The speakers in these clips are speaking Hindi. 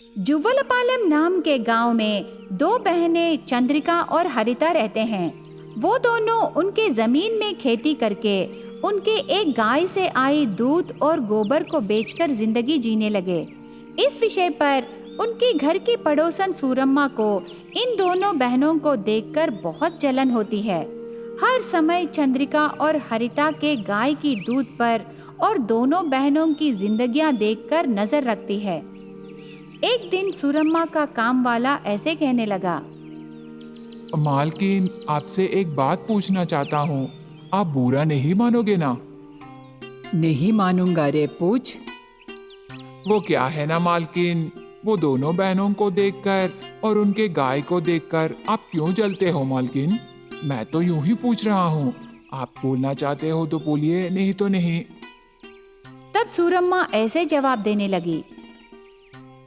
जुव्वलपालम नाम के गांव में दो बहनें चंद्रिका और हरिता रहते हैं। वो दोनों उनके जमीन में खेती करके उनके एक गाय से आई दूध और गोबर को बेचकर जिंदगी जीने लगे। इस विषय पर उनकी घर की पड़ोसन सूरम्मा को इन दोनों बहनों को देखकर बहुत जलन होती है। हर समय चंद्रिका और हरिता के गाय की दूध पर और दोनों बहनों की जिंदगियां देखकर नजर रखती है। एक दिन सूरम्मा का काम वाला ऐसे कहने लगा, मालकिन, आपसे एक बात पूछना चाहता हूँ। आप बुरा नहीं मानोगे ना? नहीं मानूंगा रे, पूछ। वो क्या है ना मालकिन, वो दोनों बहनों को देखकर और उनके गाय को देखकर आप क्यों जलते हो मालकिन? मैं तो यूं ही पूछ रहा हूँ। आप बोलना चाहते हो तो बोलिए, नहीं तो नहीं। तब सूरम्मा ऐसे जवाब देने लगी,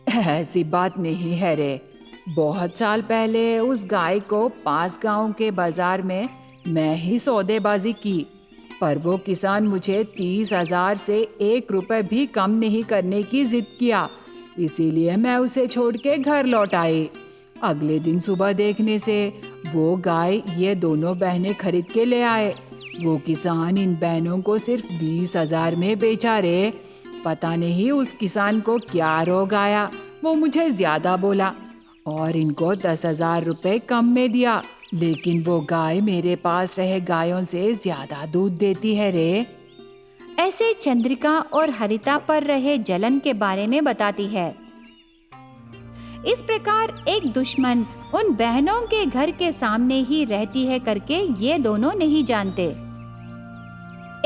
ऐसी बात नहीं है रे। बहुत साल पहले उस गाय को पास गांव के बाजार में मैं ही सौदेबाजी की, पर वो किसान मुझे 30,000 से 1 रुपए भी कम नहीं करने की जिद किया। इसीलिए मैं उसे छोड़ के घर लौट आई। अगले दिन सुबह देखने से वो गाय ये दोनों बहनें खरीद के ले आए। वो किसान इन बहनों को सिर्फ 20,000 में बेचा रे। पता नहीं उस किसान को क्या रोग आया, वो मुझे ज्यादा बोला और इनको 10,000 रुपए कम में दिया। लेकिन वो गाय मेरे पास रहे गायों से ज्यादा दूध देती है रे। ऐसे चंद्रिका और हरिता पर रहे जलन के बारे में बताती है। इस प्रकार एक दुश्मन उन बहनों के घर के सामने ही रहती है करके ये दोनों नहीं जानते।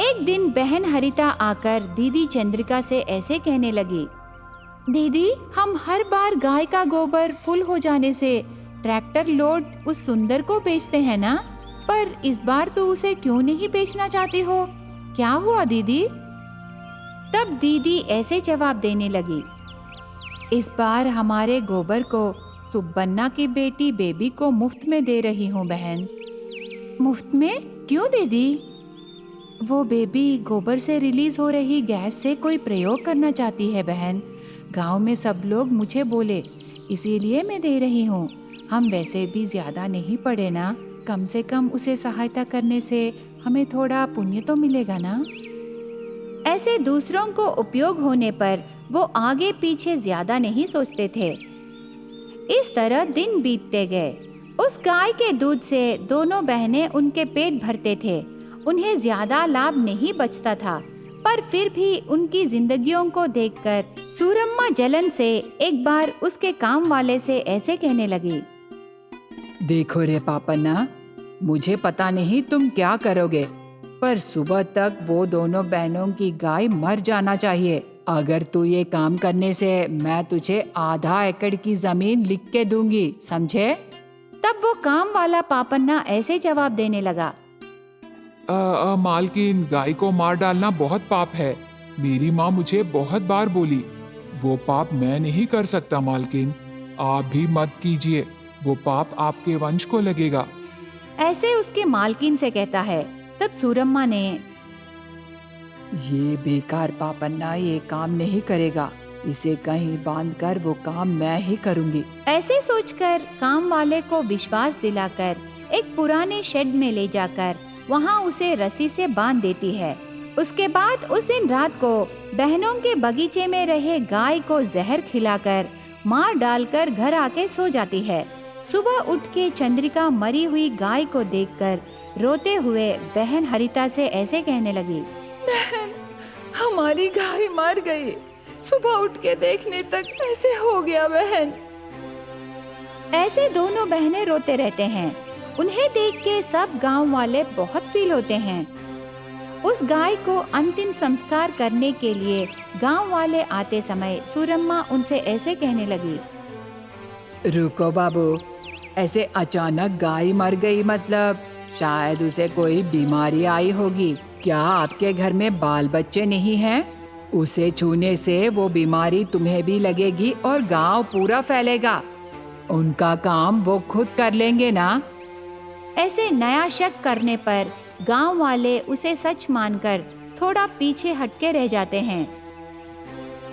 एक दिन बहन हरिता आकर दीदी चंद्रिका से ऐसे कहने लगी, दीदी, हम हर बार गाय का गोबर फुल हो जाने से ट्रैक्टर लोड उस सुंदर को बेचते हैं ना, पर इस बार तो उसे क्यों नहीं बेचना चाहती हो? क्या हुआ दीदी? तब दीदी ऐसे जवाब देने लगी, इस बार हमारे गोबर को सुब्बन्ना की बेटी बेबी को मुफ्त में दे रही हूँ बहन। मुफ्त में? क्यों दीदी? वो बेबी गोबर से रिलीज हो रही गैस से कोई प्रयोग करना चाहती है बहन। गांव में सब लोग मुझे बोले, इसीलिए मैं दे रही हूँ। हम वैसे भी ज्यादा नहीं पड़े ना, कम से कम उसे सहायता करने से हमें थोड़ा पुण्य तो मिलेगा ना। ऐसे दूसरों को उपयोग होने पर वो आगे पीछे ज्यादा नहीं सोचते थे। इस तरह दिन बीतते गए। उस गाय के दूध से दोनों बहनें उनके पेट भरते थे। उन्हें ज्यादा लाभ नहीं बचता था, पर फिर भी उनकी जिंदगियों को देखकर सूरम्मा जलन से एक बार उसके काम वाले से ऐसे कहने लगी, देखो रे पापन्ना, मुझे पता नहीं तुम क्या करोगे, पर सुबह तक वो दोनों बहनों की गाय मर जाना चाहिए। अगर तू ये काम करने से मैं तुझे आधा एकड़ की जमीन लिख के दूंगी, समझे? तब वो काम वाला पापन्ना ऐसे जवाब देने लगा, मालकिन, गाय को मार डालना बहुत पाप है। मेरी माँ मुझे बहुत बार बोली। वो पाप मैं नहीं कर सकता मालकिन। आप भी मत कीजिए, वो पाप आपके वंश को लगेगा। ऐसे उसके मालकिन से कहता है। तब सूरम्मा ने, ये बेकार पापन्ना ये काम नहीं करेगा, इसे कहीं बांधकर वो काम मैं ही करूंगी। ऐसे सोचकर काम वाले को विश्वास दिलाकर एक पुराने शेड में ले जाकर वहाँ उसे रस्सी से बांध देती है। उसके बाद उस दिन रात को बहनों के बगीचे में रहे गाय को जहर खिलाकर मार डालकर घर आके सो जाती है। सुबह उठ के चंद्रिका मरी हुई गाय को देखकर रोते हुए बहन हरिता से ऐसे कहने लगी, बहन, हमारी गाय मर गई। सुबह उठ के देखने तक ऐसे हो गया बहन। ऐसे दोनों बहनें रोते रहते हैं। उन्हें देख के सब गांव वाले बहुत फील होते हैं। उस गाय को अंतिम संस्कार करने के लिए गांव वाले आते समय सूरम्मा उनसे ऐसे कहने लगी, रुको बाबू, ऐसे अचानक गाय मर गई मतलब शायद उसे कोई बीमारी आई होगी। क्या आपके घर में बाल बच्चे नहीं हैं? उसे छूने से वो बीमारी तुम्हें भी लगेगी और गांव पूरा फैलेगा। उनका काम वो खुद कर लेंगे ना। ऐसे नया शक करने पर गांव वाले उसे सच मानकर थोड़ा पीछे हटके रह जाते हैं।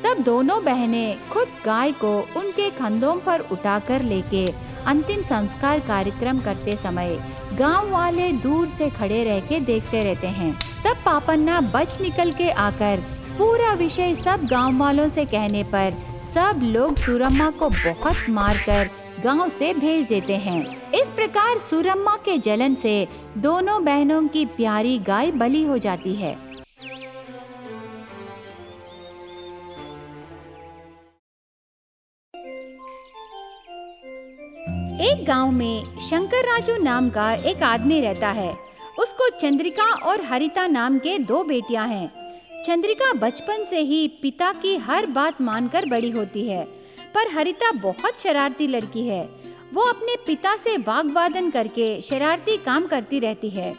तब दोनों बहनें खुद गाय को उनके कंधों पर उठाकर लेके अंतिम संस्कार कार्यक्रम करते समय गांव वाले दूर से खड़े रह के देखते रहते हैं। तब पापन्ना बच निकल के आकर पूरा विषय सब गांव वालों से कहने पर सब लोग सूरम्मा को बहुत मारकर गांव से भेज देते हैं। इस प्रकार सूरम्मा के जलन से दोनों बहनों की प्यारी गाय बलि हो जाती है। एक गांव में शंकर राजू नाम का एक आदमी रहता है। उसको चंद्रिका और हरिता नाम के दो बेटियां हैं। चंद्रिका बचपन से ही पिता की हर बात मानकर बड़ी होती है, पर हरिता बहुत शरारती लड़की है। वो अपने पिता से वाग्वादन करके शरारती काम करती रहती है।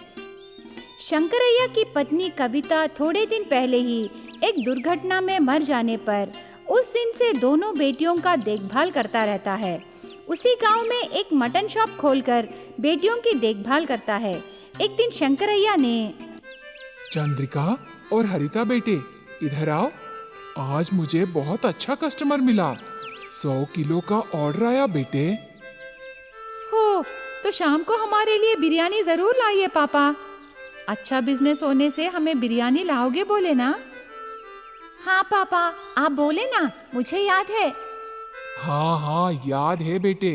शंकरैया की पत्नी कविता थोड़े दिन पहले ही एक दुर्घटना में मर जाने पर उस दिन से दोनों बेटियों का देखभाल करता रहता है। उसी गांव में एक मटन शॉप खोलकर बेटियों की देखभाल करता है। एक दिन शंकरैया ने, चंद्रिका और हरिता बेटे, इधर आओ। आज मुझे बहुत अच्छा कस्टमर मिला। 100 किलो का ऑर्डर आया बेटे। हो, तो शाम को हमारे लिए बिरयानी जरूर लाइए पापा। अच्छा बिजनेस होने से हमें बिरयानी लाओगे बोले ना? हाँ पापा, आप बोले ना, मुझे याद है। हाँ हाँ, याद है बेटे,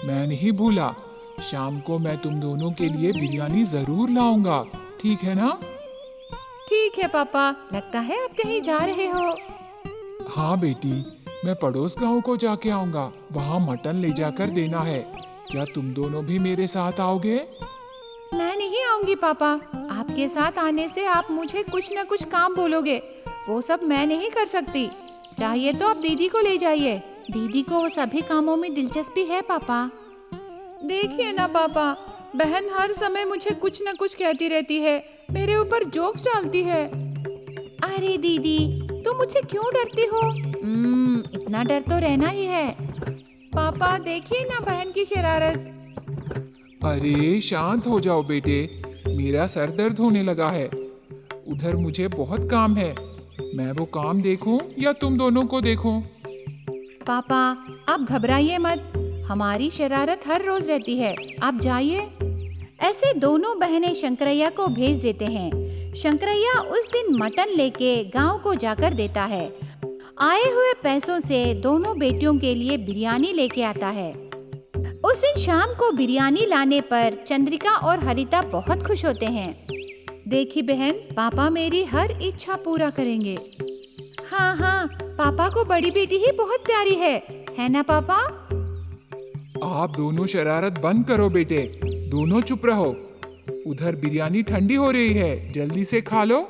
मैं नहीं भूला। शाम को मैं तुम दोनों के लिए बिरयानी जरूर लाऊंगा, ठीक है ना? ठीक है पापा, लगता है आप कहीं जा रहे हो। हाँ बेटी, मैं पड़ोस गांव को जाके आऊंगा, वहाँ मटन ले जाकर देना है। क्या तुम दोनों भी मेरे साथ आओगे? मैं नहीं आऊंगी पापा। आपके साथ आने से आप मुझे कुछ न कुछ काम बोलोगे, वो सब मैं नहीं कर सकती। चाहिए तो आप दीदी को ले जाइए। दीदी को वो सभी कामों में दिलचस्पी है पापा। देखिए ना पापा, बहन हर समय मुझे कुछ न कुछ कहती रहती है, मेरे ऊपर जोक्स डालती है। अरे दीदी, तुम मुझसे क्यों डरती हो? इतना डर तो रहना ही है। पापा देखिए ना बहन की शरारत। अरे शांत हो जाओ बेटे, मेरा सर दर्द होने लगा है। उधर मुझे बहुत काम है। मैं वो काम देखूं या तुम दोनों को देखूं? पापा आप घबराइए मत, हमारी शरारत हर रोज रहती है, आप जाइए। ऐसे दोनों बहनें शंकरैया को भेज देते हैं। शंकरैया उस दिन मटन लेके गांव को जाकर देता है। आए हुए पैसों से दोनों बेटियों के लिए बिरयानी लेके आता है। उस दिन शाम को बिरयानी लाने पर चंद्रिका और हरिता बहुत खुश होते हैं। देखी बहन, पापा मेरी हर इच्छा पूरा करेंगे। हाँ हाँ, पापा को बड़ी बेटी ही बहुत प्यारी है ना पापा? आप दोनों शरारत बंद करो बेटे, दोनों चुप रहो। उधर बिरयानी ठंडी हो रही है, जल्दी से खा लो।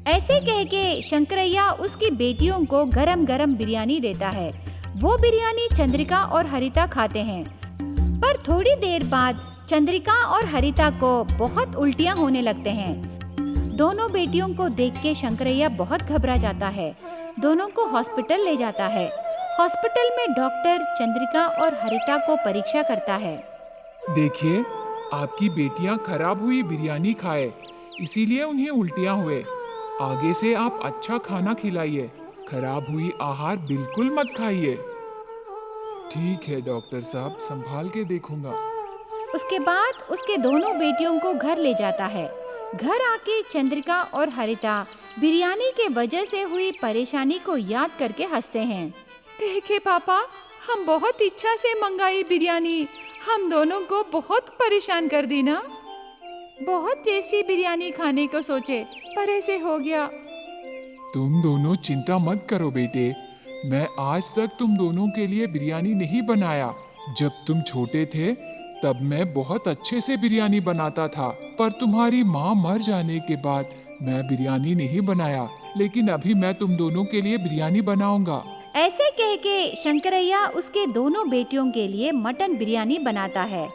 ऐसे कह के शंकरैया उसकी बेटियों को गरम गरम बिरयानी देता है। वो बिरयानी चंद्रिका और हरिता खाते हैं, पर थोड़ी देर बाद चंद्रिका और हरिता को बहुत उल्टियां होने लगते हैं। दोनों बेटियों को देख के शंकरैया बहुत घबरा जाता है। दोनों को हॉस्पिटल ले जाता है। हॉस्पिटल में डॉक्टर चंद्रिका और हरिता को परीक्षा करता है। देखिए, आपकी बेटियां खराब हुई बिरयानी खाए, इसीलिए उन्हें उल्टियां हुए। आगे से आप अच्छा खाना खिलाइए, खराब हुई आहार बिल्कुल मत खाइए। ठीक है डॉक्टर साहब, संभाल के देखूंगा। उसके बाद उसके दोनों बेटियों को घर ले जाता है। घर आके चंद्रिका और हरिता बिरयानी के वजह से हुई परेशानी को याद करके हंसते हैं। देखे पापा, हम बहुत इच्छा से मंगाई बिरयानी, हम दोनों को बहुत परेशान कर दी ना। बहुत टेस्टी बिरयानी खाने को सोचे, पर ऐसे हो गया। तुम दोनों चिंता मत करो बेटे, मैं आज तक तुम दोनों के लिए बिरयानी नहीं बनाया। जब तुम छोटे थे तब मैं बहुत अच्छे से बिरयानी बनाता था, पर तुम्हारी माँ मर जाने के बाद मैं बिरयानी नहीं बनाया। लेकिन अभी मैं तुम दोनों के लिए बिरयानी बनाऊंगा। ऐसे कह के शंकरैया उसके दोनों बेटियों के लिए मटन बिरयानी बनाता है।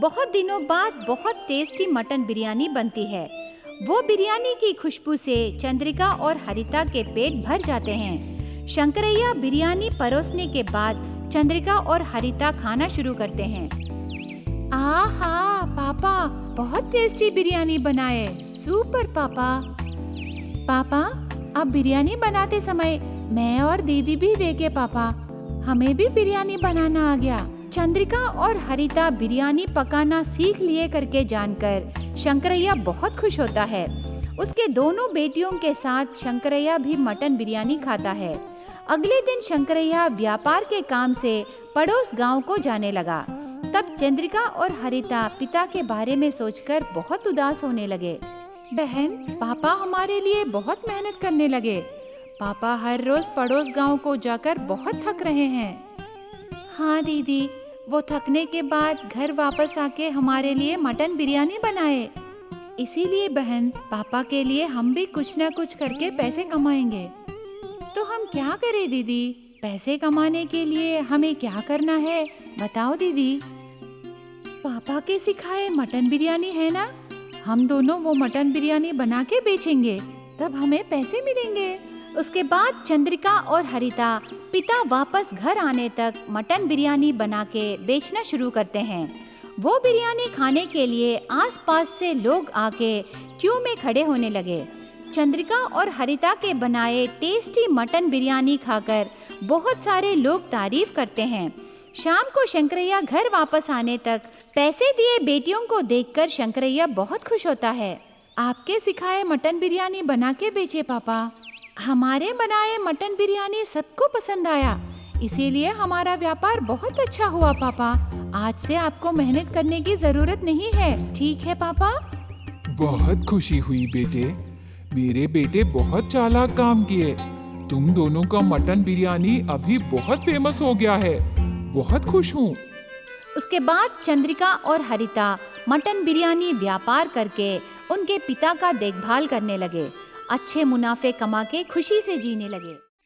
बहुत दिनों बाद बहुत टेस्टी मटन बिरयानी बनती है। वो बिरयानी की खुशबू से चंद्रिका और हरिता के पेट भर जाते हैं। शंकरैया बिरयानी परोसने के बाद चंद्रिका और हरिता खाना शुरू करते हैं। आहा पापा, बहुत टेस्टी बिरयानी बनाए, सुपर पापा। पापा, आप बिरयानी बनाते समय मैं और दीदी भी देखे पापा, हमें भी बिरयानी बनाना आ गया। चंद्रिका और हरिता बिरयानी पकाना सीख लिए करके जानकर शंकरैया बहुत खुश होता है। उसके दोनों बेटियों के साथ शंकरैया भी मटन बिरयानी खाता है। अगले दिन शंकरैया व्यापार के काम से पड़ोस गांव को जाने लगा। तब चंद्रिका और हरिता पिता के बारे में सोचकर बहुत उदास होने लगे। बहन, पापा हमारे लिए बहुत मेहनत करने लगे। पापा हर रोज पड़ोस गांव को जाकर बहुत थक रहे हैं। हाँ दीदी, वो थकने के बाद घर वापस आके हमारे लिए मटन बिरयानी बनाए। इसीलिए बहन, पापा के लिए हम भी कुछ ना कुछ करके पैसे कमाएंगे। तो हम क्या करें दीदी? पैसे कमाने के लिए हमें क्या करना है, बताओ दीदी। पापा के सिखाए मटन बिरयानी है ना, हम दोनों वो मटन बिरयानी बना के बेचेंगे, तब हमें पैसे मिलेंगे। उसके बाद चंद्रिका और हरिता पिता वापस घर आने तक मटन बिरयानी बना के बेचना शुरू करते हैं। वो बिरयानी खाने के लिए आसपास से लोग आके क्यू में खड़े होने लगे। चंद्रिका और हरिता के बनाए टेस्टी मटन बिरयानी खाकर बहुत सारे लोग तारीफ करते हैं। शाम को शंकरैया घर वापस आने तक पैसे दिए बेटियों को देखकर शंकरैया बहुत खुश होता है। आपके सिखाए मटन बिरयानी बना के बेचे पापा। हमारे बनाए मटन बिरयानी सबको पसंद आया, इसीलिए हमारा व्यापार बहुत अच्छा हुआ पापा। आज से आपको मेहनत करने की जरूरत नहीं है, ठीक है पापा? बहुत खुशी हुई बेटे, मेरे बेटे बहुत चालाक काम किए। तुम दोनों का मटन बिरयानी अभी बहुत फेमस हो गया है, बहुत खुश हूँ। उसके बाद चंद्रिका और हरिता मटन बिरयानी व्यापार करके उनके पिता का देखभाल करने लगे। अच्छे मुनाफे कमा के खुशी से जीने लगे।